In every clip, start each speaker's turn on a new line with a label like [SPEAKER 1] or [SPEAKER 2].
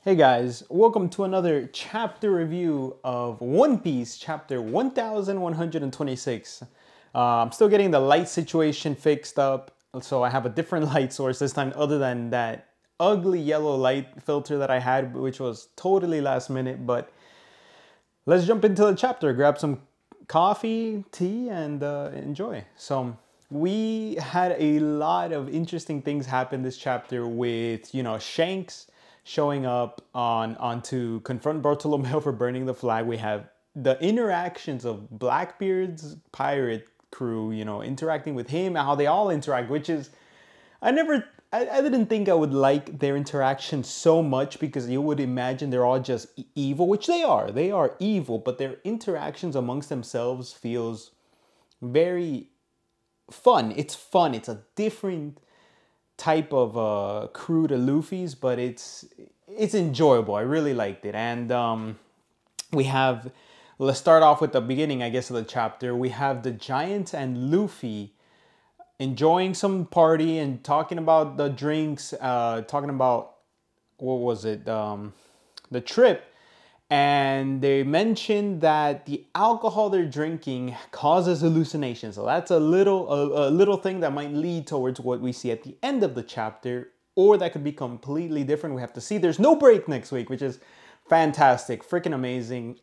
[SPEAKER 1] Hey guys, welcome to another chapter review of One Piece, chapter 1126. I'm still getting the light situation fixed up, so I have a different light source this time other than that ugly yellow light filter that I had, which was totally last minute. But let's jump into the chapter, grab some coffee, tea, and enjoy. So we had a lot of interesting things happen this chapter with, Shanks showing up on to confront Bartolomeo for burning the flag. We have the interactions of Blackbeard's pirate crew, interacting with him, how they all interact, which is, I didn't think I would like their interaction so much because you would imagine they're all just evil, which they are evil, but their interactions amongst themselves feels very fun. It's fun. It's a different type of crew to Luffy's, but it's enjoyable. I really liked it. And let's start off with the beginning, I guess, of the chapter. We have the Giants and Luffy enjoying some party and talking about the drinks, talking about, what was it, the trip. And they mentioned that the alcohol they're drinking causes hallucinations. So that's a little thing that might lead towards what we see at the end of the chapter, or that could be completely different. We have to see. There's no break next week, which is fantastic, freaking amazing.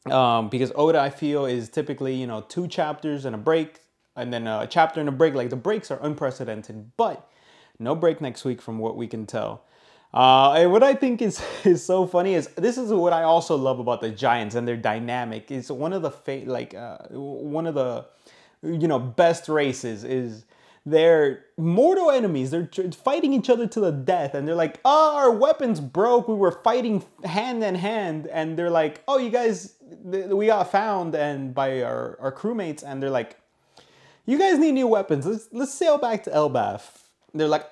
[SPEAKER 1] Because Oda, I feel, is typically, 2 chapters and a break, and then a chapter and a break. Like, the breaks are unprecedented, but no break next week from what we can tell. And what I think is so funny is this is what I also love about the Giants and their dynamic. It's one of the best races is they're mortal enemies. They're fighting each other to the death, and they're like, "Oh, our weapons broke. We were fighting hand in hand," and they're like, "Oh, you guys, we got found and by our crewmates," and they're like, "You guys need new weapons. Let's sail back to Elbaf." They're like,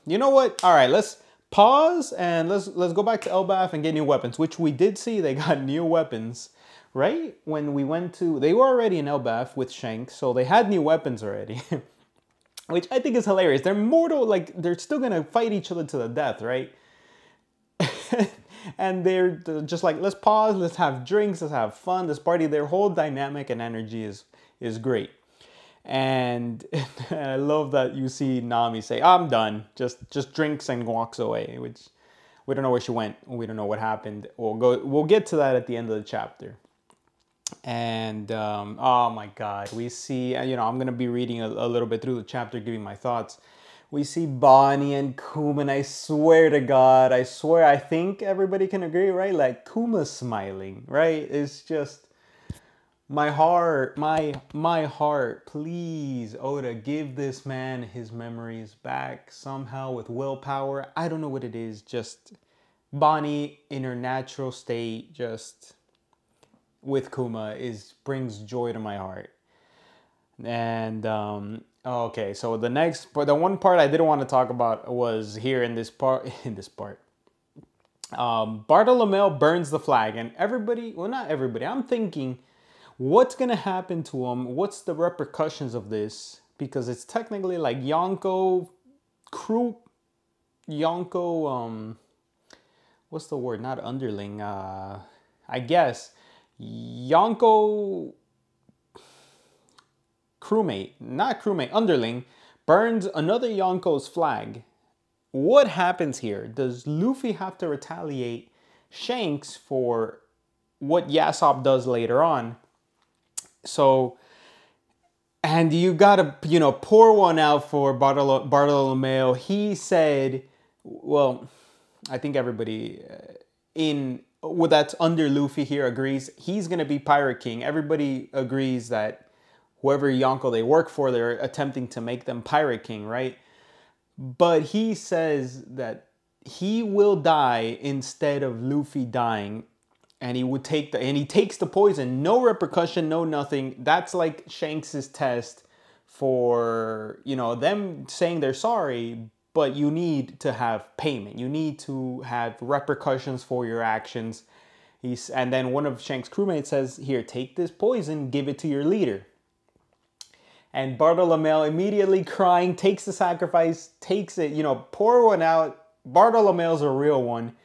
[SPEAKER 1] you know what? All right, let's pause and let's go back to Elbaf and get new weapons," which we did see. They got new weapons, right? When we went they were already in Elbaf with Shanks, so they had new weapons already, which I think is hilarious. They're mortal, like they're still gonna fight each other to the death, right? And they're just like, let's pause, let's have drinks, let's have fun, let's party. Their whole dynamic and energy is great. And I love that you see Nami say, "I'm done," just drinks and walks away, which we don't know where she went. We don't know what happened. We'll get to that at the end of the chapter. And oh my God, we see, I'm going to be reading a little bit through the chapter, giving my thoughts. We see Bonnie and Kuma, and I swear to God, I think everybody can agree, right? Like, Kuma's smiling, right? It's just, my heart, my heart, please, Oda, give this man his memories back somehow with willpower. I don't know what it is, just Bonnie in her natural state, just with Kuma, brings joy to my heart. And okay, so the one part I didn't want to talk about was here in this part. Bartolomeo burns the flag, and everybody, well, not everybody, I'm thinking, what's gonna happen to him? What's the repercussions of this? Because it's technically like what's the word? Not underling. I guess Yonko underling burns another Yonko's flag. What happens here? Does Luffy have to retaliate Shanks for what Yasop does later on? So, and you gotta, pour one out for Bartolomeo. He said, well, I think everybody that's under Luffy here agrees he's gonna be Pirate King. Everybody agrees that whoever Yonko they work for, they're attempting to make them Pirate King, right? But he says that he will die instead of Luffy dying. And he would he takes the poison, no repercussion, no nothing. That's like Shanks's test for, them saying they're sorry, but you need to have payment. You need to have repercussions for your actions. And then one of Shanks' crewmates says, "Here, take this poison, give it to your leader." And Bartolomeo, immediately crying, takes the sacrifice, takes it, pour one out. Bartolomeo's a real one.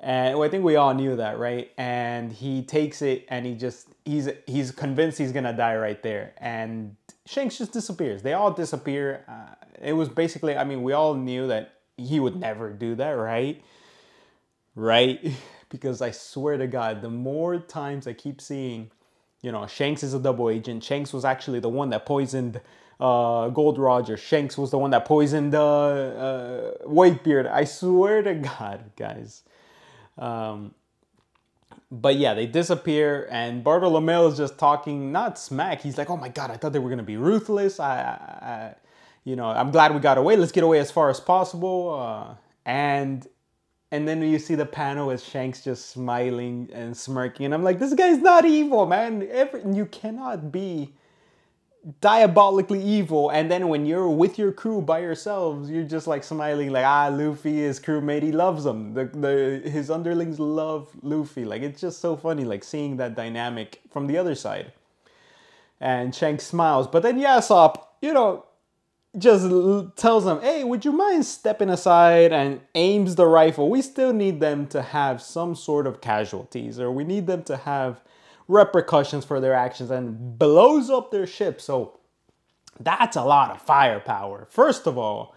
[SPEAKER 1] And well, I think we all knew that, right? And he takes it and he's convinced he's gonna die right there. And Shanks just disappears. They all disappear. It was basically, I mean, we all knew that he would never do that, right? Right? Because I swear to God, the more times I keep seeing, you know, Shanks is a double agent. Shanks was actually the one that poisoned Gold Roger. Shanks was the one that poisoned Whitebeard. I swear to God, guys. But yeah, they disappear, and Bartolomeo is just talking, not smack. He's like, "Oh my God, I thought they were gonna be ruthless. You know, I'm glad we got away. Let's get away as far as possible." And then you see the panel with Shanks just smiling and smirking, and I'm like, "This guy's not evil, man. You cannot be diabolically evil, and then when you're with your crew by yourselves, you're just like smiling, like, Luffy, his crewmate, he loves him. His underlings love Luffy. Like, it's just so funny, like seeing that dynamic from the other side." And Shanks smiles, but then Yasop, you know, just tells him, "Hey, would you mind stepping aside?" and aims the rifle. We still need them to have some sort of casualties, or we need them to have repercussions for their actions, and blows up their ship. So that's a lot of firepower. First of all,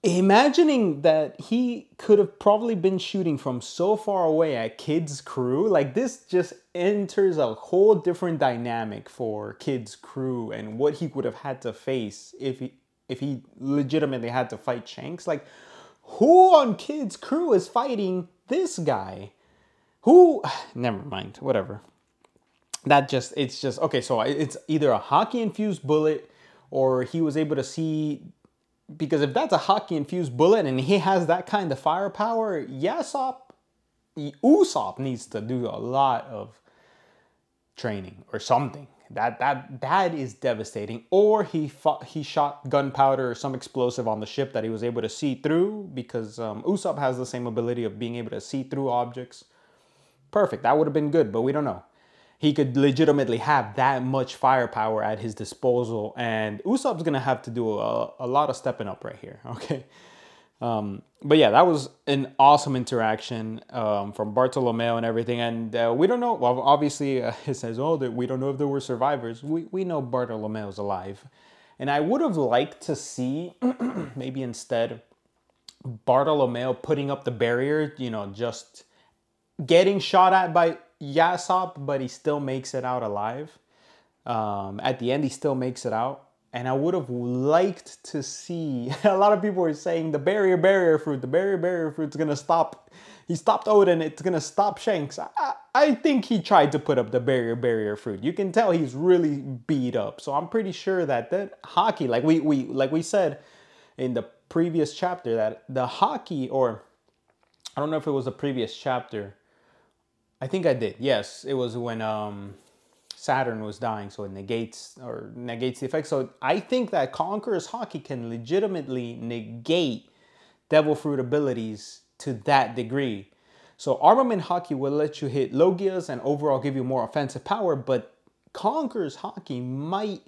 [SPEAKER 1] imagining that he could have probably been shooting from so far away at Kid's crew, like this just enters a whole different dynamic for Kid's crew and what he would have had to face if he legitimately had to fight Shanks. Like, who on Kid's crew is fighting this guy? Who? Never mind. Whatever. It's just okay. So it's either a hockey infused bullet, or he was able to see. Because if that's a hockey-infused bullet and he has that kind of firepower, Usopp needs to do a lot of training or something. That is devastating. Or he shot gunpowder or some explosive on the ship that he was able to see through, because Usopp has the same ability of being able to see through objects. Perfect. That would have been good, but we don't know. He could legitimately have that much firepower at his disposal, and Usopp's gonna have to do a lot of stepping up right here, okay? But yeah, that was an awesome interaction from Bartolomeo and everything, and we don't know. Well, obviously, it says, "Oh, that we don't know if there were survivors." We know Bartolomeo's alive, and I would have liked to see maybe instead Bartolomeo putting up the barrier, you know, just getting shot at by Yasop, but he still makes it out alive. At the end, he still makes it out. And I would have liked to see, a lot of people were saying the barrier fruit, the barrier fruit's gonna stop. He stopped Odin, it's gonna stop Shanks. I think he tried to put up the barrier fruit. You can tell he's really beat up. So I'm pretty sure that hockey, like we said in the previous chapter, that the hockey, or I don't know if it was the previous chapter, I think I did. Yes, it was when Saturn was dying, so it negates the effect. So I think that Conqueror's Hockey can legitimately negate Devil Fruit abilities to that degree. So Armament Hockey will let you hit Logias and overall give you more offensive power, but Conqueror's Hockey might...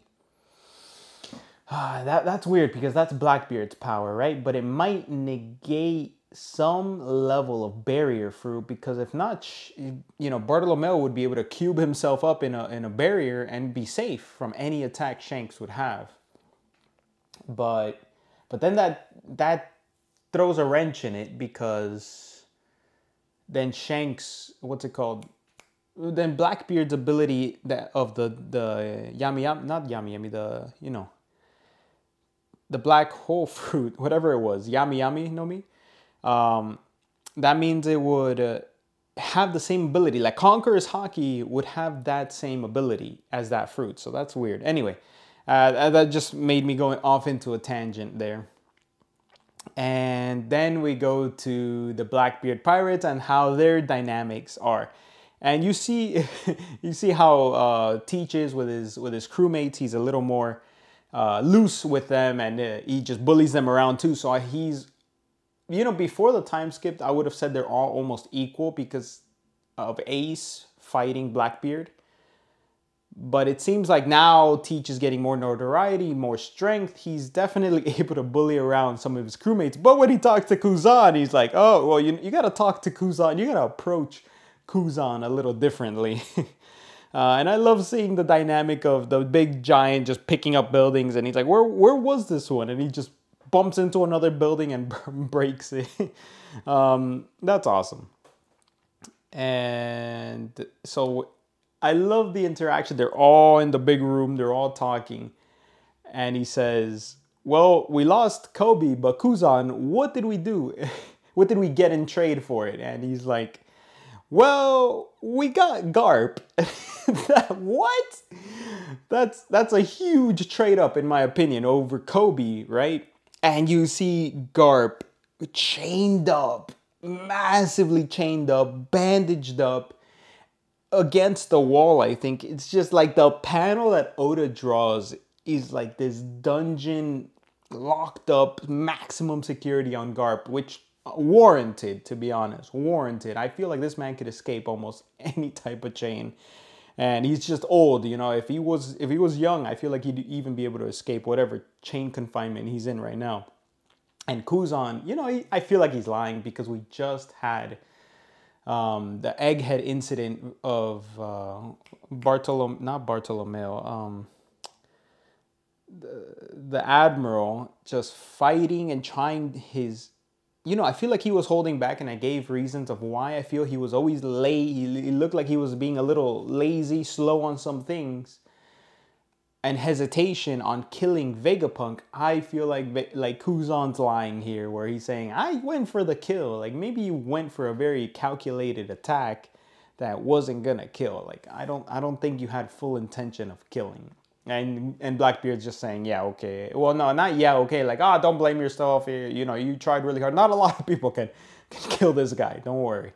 [SPEAKER 1] that's weird because that's Blackbeard's power, right? But it might negate some level of barrier fruit, because if not, you know, Bartolomeo would be able to cube himself up in a barrier and be safe from any attack Shanks would have. But then that throws a wrench in it, because then Shanks, what's it called? Then Blackbeard's ability of the yami, not yami, the, you know, the black hole fruit, whatever it was, yami no mi. That means it would have the same ability. Like Conqueror's Hockey would have that same ability as that fruit. So that's weird. Anyway, that just made me go off into a tangent there. And then we go to the Blackbeard Pirates and how their dynamics are. And you see, you see how Teach is with his crewmates. He's a little more loose with them, and he just bullies them around too. So he's, you know, before the time skip, I would have said they're all almost equal because of Ace fighting Blackbeard. But it seems like now Teach is getting more notoriety, more strength. He's definitely able to bully around some of his crewmates. But when he talks to Kuzan, he's like, oh, well, you got to talk to Kuzan. You got to approach Kuzan a little differently. And I love seeing the dynamic of the big giant just picking up buildings. And he's like, where was this one? And he just bumps into another building and breaks it. That's awesome. And so I love the interaction. They're all in the big room. They're all talking. And he says, well, we lost Kobe, but Kuzan, what did we do? What did we get in trade for it? And he's like, well, we got Garp. What? That's a huge trade up, in my opinion, over Kobe, right? And you see Garp chained up, massively chained up, bandaged up, against the wall. I think it's just like the panel that Oda draws is like this dungeon, locked up, maximum security on Garp, which warranted, to be honest, warranted. I feel like this man could escape almost any type of chain, and he's just old. You know, if he was young, I feel like he'd even be able to escape whatever chain confinement he's in right now. And Kuzan, you know, I feel like he's lying because we just had the egghead incident of not Bartolomeo, the admiral just fighting and trying his, you know, I feel like he was holding back, and I gave reasons of why I feel he was always late. He looked like he was being a little lazy, slow on some things, and hesitation on killing Vegapunk. I feel like Kuzan's lying here, where he's saying, I went for the kill. Like, maybe you went for a very calculated attack that wasn't gonna kill. Like, I don't think you had full intention of killing. And Blackbeard's just saying, yeah, okay. Well, no, not yeah, okay. Like, don't blame yourself. You know, you tried really hard. Not a lot of people can kill this guy. Don't worry.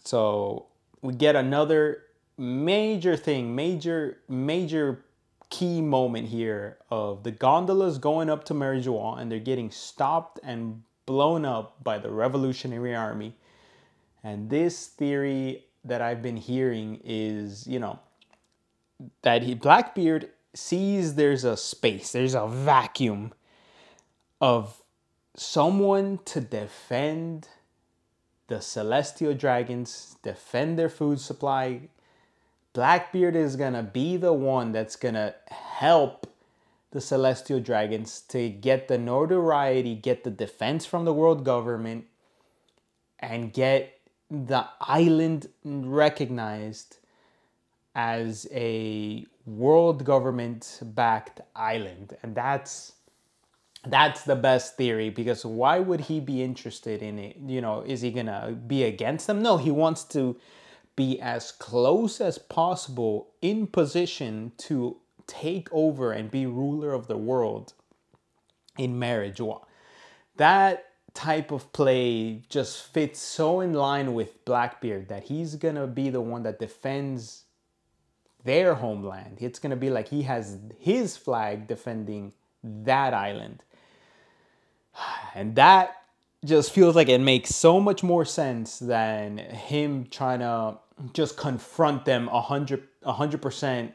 [SPEAKER 1] So we get another major thing, major key moment here of the gondolas going up to Marijuana, and they're getting stopped and blown up by the Revolutionary Army. And this theory that I've been hearing is, you know, that Blackbeard sees there's a space, there's a vacuum of someone to defend the Celestial Dragons, defend their food supply. Blackbeard is gonna be the one that's gonna help the Celestial Dragons to get the notoriety, get the defense from the world government, and get the island recognized as a world government backed island. And that's the best theory, because why would he be interested in it? You know, is he gonna be against them? No, he wants to be as close as possible in position to take over and be ruler of the world in Marijuana. That type of play just fits so in line with Blackbeard, that he's gonna be the one that defends their homeland. It's gonna be like he has his flag defending that island. And that just feels like it makes so much more sense than him trying to just confront them 100%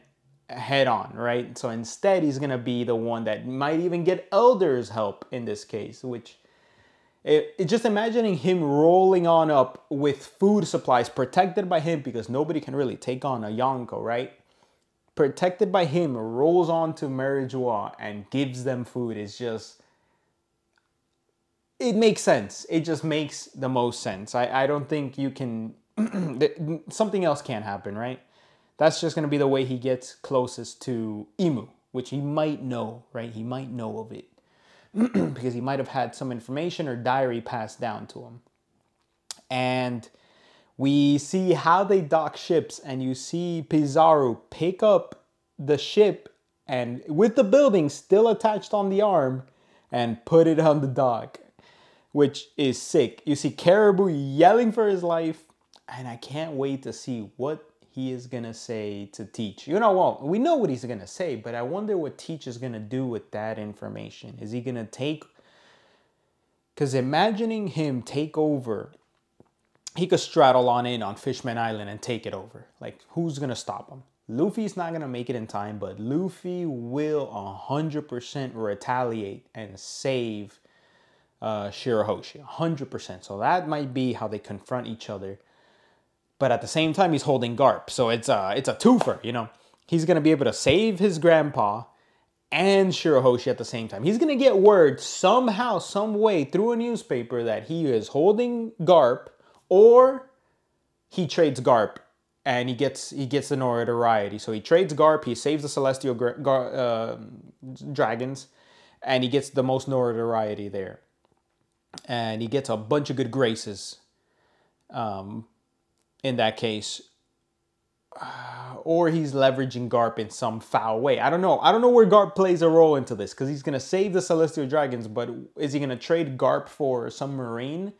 [SPEAKER 1] head on, right? So instead, he's gonna be the one that might even get Elder's help in this case, which just imagining him rolling on up with food supplies protected by him, because nobody can really take on a Yonko, right? Protected by him, rolls on to Marijuana and gives them food. Is just, it makes sense. It just makes the most sense. I don't think you can, something else can't happen, right? That's just going to be the way he gets closest to Imu, which he might know, right? He might know of it because he might have had some information or diary passed down to him. And we see how they dock ships, and you see Pizarro pick up the ship and with the building still attached on the arm and put it on the dock, which is sick. You see Caribou yelling for his life, and I can't wait to see what he is gonna say to Teach. You know what? We know what he's gonna say, but I wonder what Teach is gonna do with that information. Is he gonna take... Because imagining him take over he could straddle on in on Fishman Island and take it over. Like, who's gonna stop him? Luffy's not gonna make it in time, but Luffy will 100% retaliate and save Shirahoshi, 100%. So that might be how they confront each other. But at the same time, he's holding Garp, so it's a twofer. You know, he's gonna be able to save his grandpa and Shirahoshi at the same time. He's gonna get word somehow, some way through a newspaper that he is holding Garp, or he trades Garp and he gets the notoriety. So he trades Garp, he saves the Celestial Dragons, and he gets the most notoriety there. And he gets a bunch of good graces in that case. Or he's leveraging Garp in some foul way. I don't know. I don't know where Garp plays a role into this, because he's going to save the Celestial Dragons, but is he going to trade Garp for some marine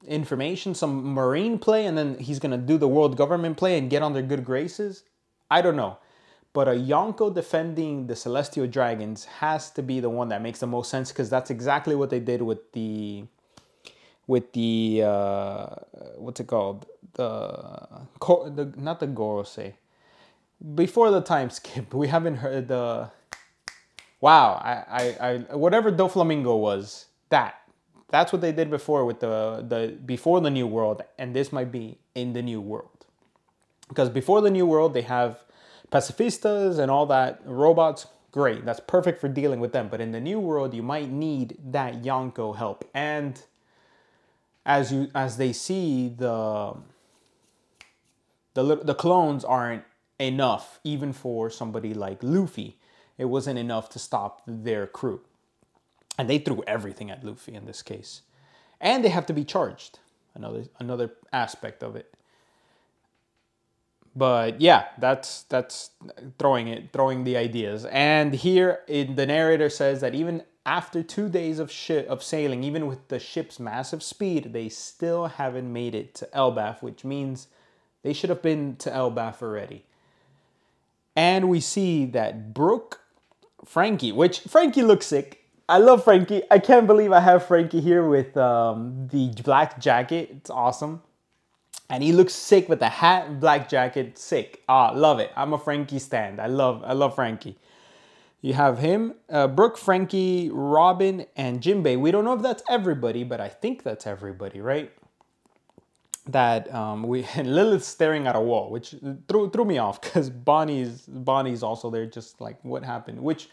[SPEAKER 1] information, some marine play, and then he's going to do the world government play and get on their good graces? I don't know. But a Yonko defending the Celestial Dragons has to be the one that makes the most sense, because that's exactly what they did with the what's it called? Not the Gorosei. Before the time skip, we haven't heard the... Wow, I whatever Doflamingo was, that's what they did before with before the New World, and this might be in the New World. Because before the New World, they have pacifistas and all that, robots, great, that's perfect for dealing with them. But in the New World, you might need that Yonko help. And as they see, the clones aren't enough, even for somebody like Luffy. It wasn't enough to stop their crew. And they threw everything at Luffy in this case. And they have to be charged. Another aspect of it. But yeah, that's throwing the ideas. And here the narrator says that even after 2 days of sailing, even with the ship's massive speed, they still haven't made it to Elbaf, which means they should have been to Elbaf already. And we see that Frankie looks sick. I love Frankie. I can't believe I have Frankie here with the black jacket. It's awesome. And he looks sick with the hat, black jacket, sick. Love it. I'm a Frankie stan. I love Frankie. You have him, Brook, Frankie, Robin, and Jinbei. We don't know if that's everybody, but I think that's everybody, right? That and Lilith's staring at a wall, which threw me off, because Bonnie's also there, just like, what happened? Which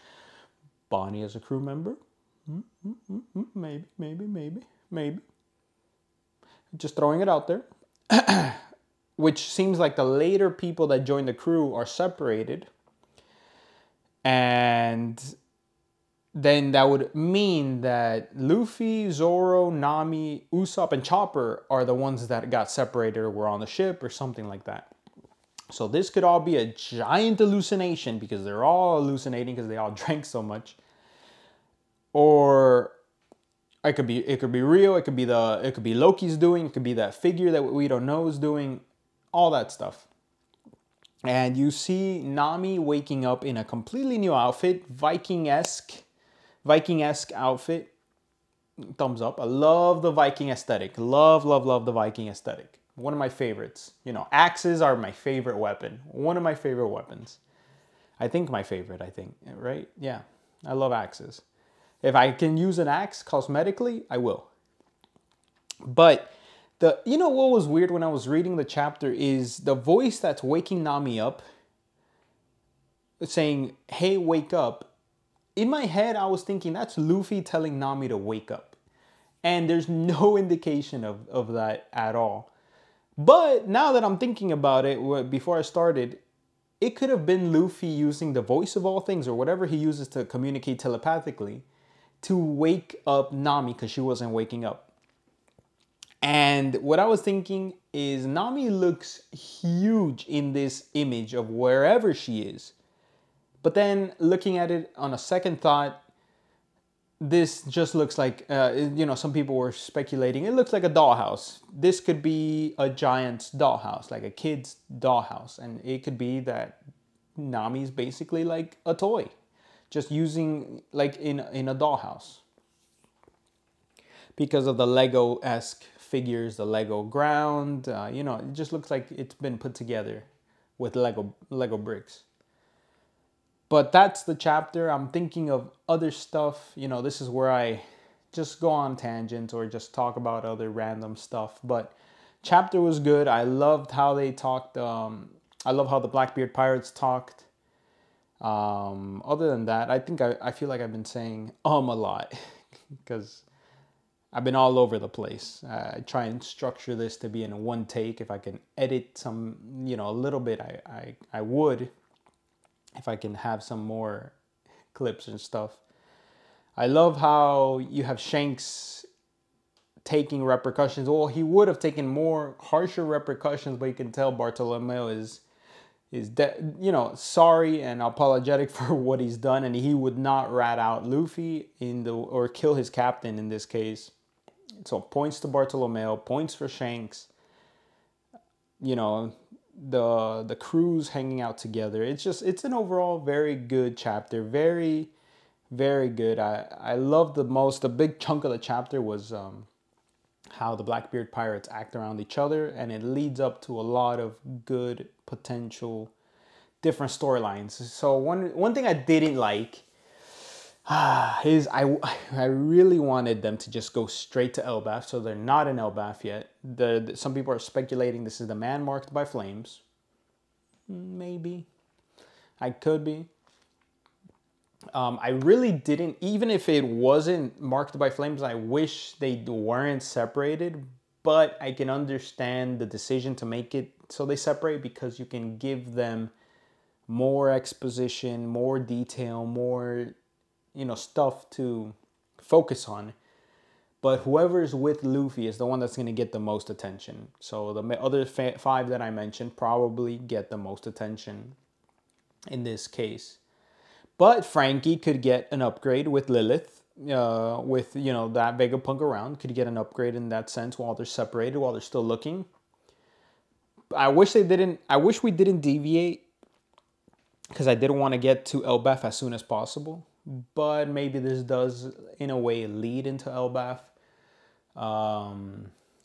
[SPEAKER 1] Bonnie as a crew member? Maybe. Just throwing it out there. Which seems like the later people that join the crew are separated. And then that would mean that Luffy, Zoro, Nami, Usopp, and Chopper are the ones that got separated or were on the ship or something like that. So this could all be a giant hallucination, because they're all hallucinating because they all drank so much. Or it could be real. It could be Loki's doing. It could be that figure that we don't know is doing. All that stuff. And you see Nami waking up in a completely new outfit, Viking-esque outfit. Thumbs up. I love the Viking aesthetic. Love the Viking aesthetic. One of my favorites. You know, axes are my favorite weapon. One of my favorite weapons. I think my favorite, right? Yeah, I love axes. If I can use an axe cosmetically, I will. But you know what was weird when I was reading the chapter is the voice that's waking Nami up, saying, hey, wake up. In my head, I was thinking that's Luffy telling Nami to wake up. And there's no indication of that at all. But now that I'm thinking about it, before I started, it could have been Luffy using the voice of all things, or whatever he uses to communicate telepathically, to wake up Nami, because she wasn't waking up. And what I was thinking is Nami looks huge in this image of wherever she is. But then looking at it on a second thought, this just looks like, you know, some people were speculating, it looks like a dollhouse. This could be a giant's dollhouse, like a kid's dollhouse. And it could be that Nami's basically like a toy, just using like in a dollhouse, because of the Lego-esque figures, the Lego ground. You know, it just looks like it's been put together with Lego bricks. But that's the chapter. I'm thinking of other stuff. You know, this is where I just go on tangents or just talk about other random stuff. But chapter was good. I loved how they talked. I love how the Blackbeard pirates talked. Other than that, I feel like I've been saying a lot because I've been all over the place. I try and structure this to be in one take. If I can edit some, you know, a little bit, I would. If I can have some more clips and stuff. I love how you have Shanks taking repercussions. Well, he would have taken more harsher repercussions, but you can tell Bartolomeo is you know, sorry and apologetic for what he's done, and he would not rat out Luffy or kill his captain in this case. So points to Bartolomeo, points for Shanks. You know, the crews hanging out together. It's an overall very good chapter. Very, very good. I love the big chunk of the chapter was how the Blackbeard pirates act around each other, and it leads up to a lot of good potential different storylines. So one thing I didn't like is I really wanted them to just go straight to Elbaf. So they're not in Elbaf yet. Some people are speculating this is the man marked by flames. Maybe. I could be. I really didn't, even if it wasn't marked by flames, I wish they weren't separated, but I can understand the decision to make it so they separate because you can give them more exposition, more detail, more, you know, stuff to focus on. But whoever's with Luffy is the one that's going to get the most attention. So the other 5 that I mentioned probably get the most attention in this case. But Frankie could get an upgrade with Lilith, with, you know, that Vegapunk around. Could get an upgrade in that sense while they're separated, while they're still looking. I wish we didn't deviate because I didn't want to get to Elbaf as soon as possible. But maybe this does, in a way, lead into Elbaf.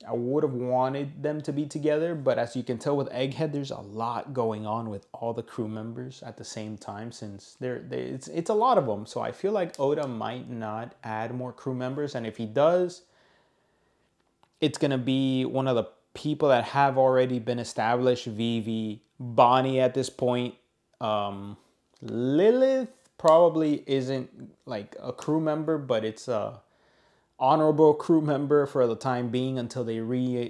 [SPEAKER 1] I would have wanted them to be together, but as you can tell with Egghead, there's a lot going on with all the crew members at the same time since it's a lot of them. So I feel like Oda might not add more crew members, and if he does, it's going to be one of the people that have already been established, Vivi, Bonnie at this point. Lilith probably isn't like a crew member, but it's a honorable crew member for the time being until they reunite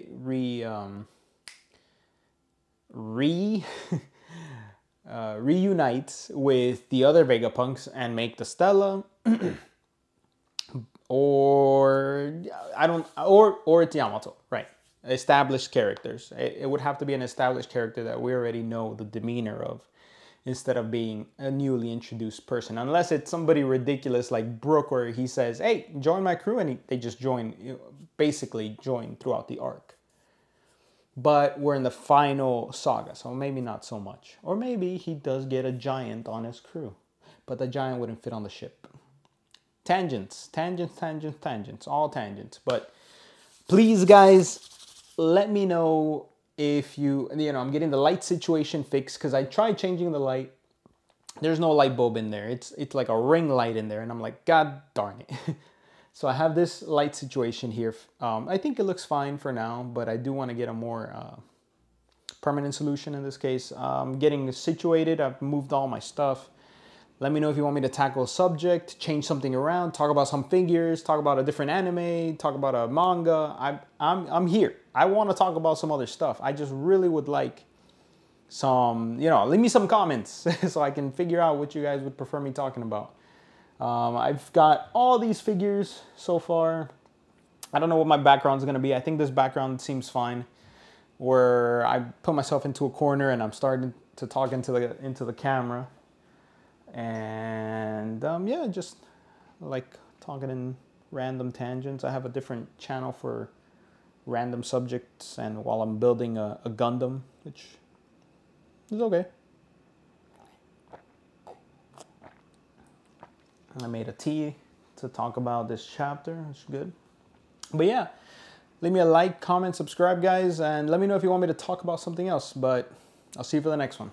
[SPEAKER 1] with the other Vegapunks and make the Stella. or it's Yamato, right? Established characters. It would have to be an established character that we already know the demeanor of, instead of being a newly introduced person. Unless it's somebody ridiculous like Brook, where he says, hey, join my crew, and they just join, basically join throughout the arc. But we're in the final saga, so maybe not so much. Or maybe he does get a giant on his crew, but the giant wouldn't fit on the ship. Tangents, all tangents. But please, guys, let me know if I'm getting the light situation fixed, because I tried changing the light. There's no light bulb in there. It's like a ring light in there, and I'm like, God darn it. So I have this light situation here. I think it looks fine for now, but I do want to get a more permanent solution in this case. Getting situated. I've moved all my stuff. Let me know if you want me to tackle a subject, change something around, talk about some figures, talk about a different anime, talk about a manga. I'm here. I want to talk about some other stuff. I just really would like some, leave me some comments so I can figure out what you guys would prefer me talking about. I've got all these figures so far. I don't know what my background is going to be. I think this background seems fine, where I put myself into a corner and I'm starting to talk into the camera. And yeah, just like talking in random tangents. I have a different channel for random subjects, and while I'm building a Gundam, which is okay. I made a tea to talk about this chapter, which is good. But yeah, Leave me a like, comment, subscribe, guys, and let me know if you want me to talk about something else, but I'll see you for the next one.